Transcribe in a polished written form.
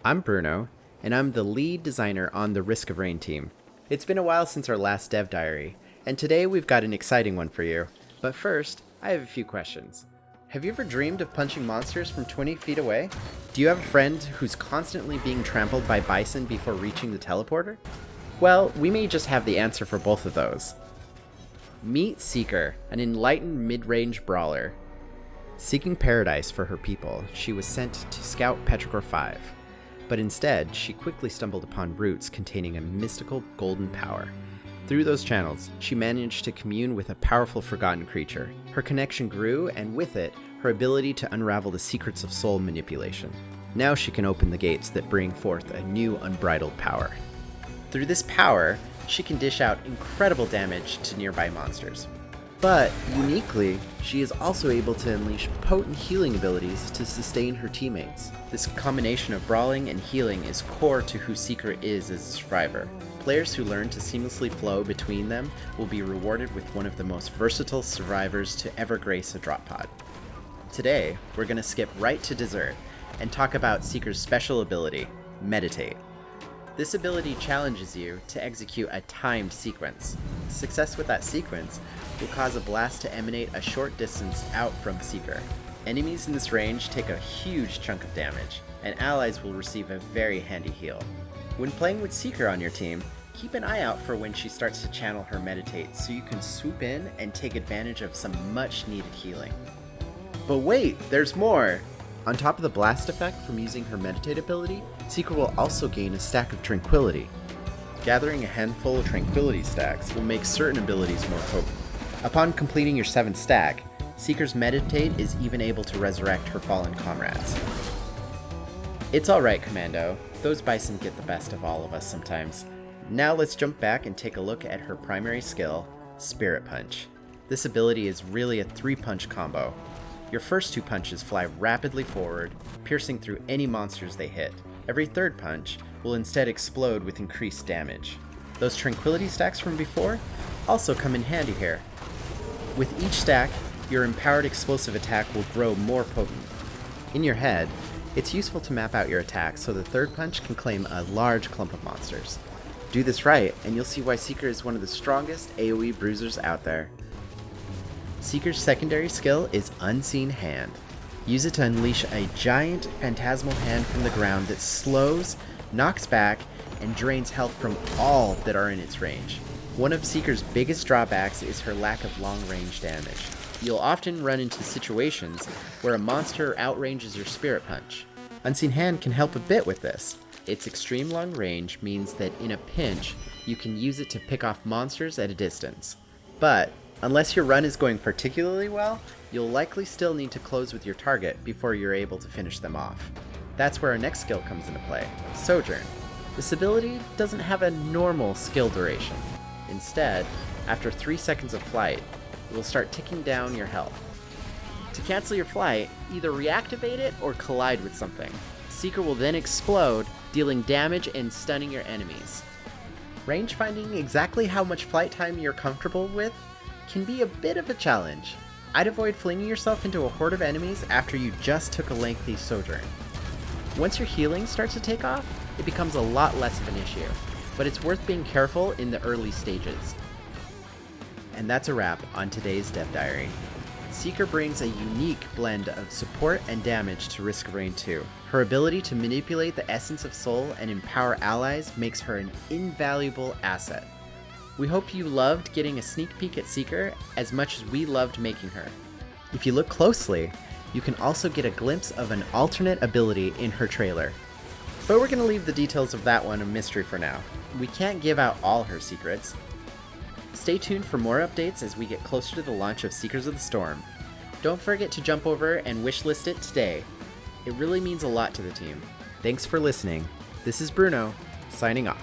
I'm Bruno, and I'm the lead designer on the Risk of Rain team. It's been a while since our last dev diary, and today we've got an exciting one for you. But first, I have a few questions. Have you ever dreamed of punching monsters from 20 feet away? Do you have a friend who's constantly being trampled by bison before reaching the teleporter? Well, we may just have the answer for both of those. Meet Seeker, an enlightened mid-range brawler. Seeking paradise for her people, she was sent to scout Petrichor 5. But instead, she quickly stumbled upon roots containing a mystical golden power. Through those channels, she managed to commune with a powerful forgotten creature. Her connection grew, and with it, her ability to unravel the secrets of soul manipulation. Now she can open the gates that bring forth a new unbridled power. Through this power, she can dish out incredible damage to nearby monsters. But, uniquely, she is also able to unleash potent healing abilities to sustain her teammates. This combination of brawling and healing is core to who Seeker is as a survivor. Players who learn to seamlessly flow between them will be rewarded with one of the most versatile survivors to ever grace a drop pod. Today, we're going to skip right to dessert and talk about Seeker's special ability, Meditate. This ability challenges you to execute a timed sequence. Success with that sequence will cause a blast to emanate a short distance out from Seeker. Enemies in this range take a huge chunk of damage, and allies will receive a very handy heal. When playing with Seeker on your team, keep an eye out for when she starts to channel her Meditate so you can swoop in and take advantage of some much needed healing. But wait, there's more! On top of the blast effect from using her Meditate ability, Seeker will also gain a stack of Tranquility. Gathering a handful of Tranquility stacks will make certain abilities more potent. Upon completing your 7th stack, Seeker's Meditate is even able to resurrect her fallen comrades. It's alright, Commando. Those bison get the best of all of us sometimes. Now let's jump back and take a look at her primary skill, Spirit Punch. This ability is really a 3-punch combo. Your first 2 punches fly rapidly forward, piercing through any monsters they hit. Every 3rd punch will instead explode with increased damage. Those Tranquility stacks from before also come in handy here. With each stack, your empowered explosive attack will grow more potent. In your head, it's useful to map out your attack so the 3rd punch can claim a large clump of monsters. Do this right, and you'll see why Seeker is one of the strongest AoE bruisers out there. Seeker's secondary skill is Unseen Hand. Use it to unleash a giant phantasmal hand from the ground that slows, knocks back, and drains health from all that are in its range. One of Seeker's biggest drawbacks is her lack of long-range damage. You'll often run into situations where a monster outranges your Spirit Punch. Unseen Hand can help a bit with this. Its extreme long range means that in a pinch, you can use it to pick off monsters at a distance. But unless your run is going particularly well, you'll likely still need to close with your target before you're able to finish them off. That's where our next skill comes into play, Sojourn. This ability doesn't have a normal skill duration. Instead, after 3 seconds of flight, it will start ticking down your health. To cancel your flight, either reactivate it or collide with something. Seeker will then explode, dealing damage and stunning your enemies. Range finding exactly how much flight time you're comfortable with can be a bit of a challenge. I'd avoid flinging yourself into a horde of enemies after you just took a lengthy sojourn. Once your healing starts to take off, it becomes a lot less of an issue, but it's worth being careful in the early stages. And that's a wrap on today's Dev Diary. Seeker brings a unique blend of support and damage to Risk of Rain 2. Her ability to manipulate the essence of soul and empower allies makes her an invaluable asset. We hope you loved getting a sneak peek at Seeker as much as we loved making her. If you look closely, you can also get a glimpse of an alternate ability in her trailer. But we're going to leave the details of that one a mystery for now. We can't give out all her secrets. Stay tuned for more updates as we get closer to the launch of Seekers of the Storm. Don't forget to jump over and wishlist it today. It really means a lot to the team. Thanks for listening. This is Bruno, signing off.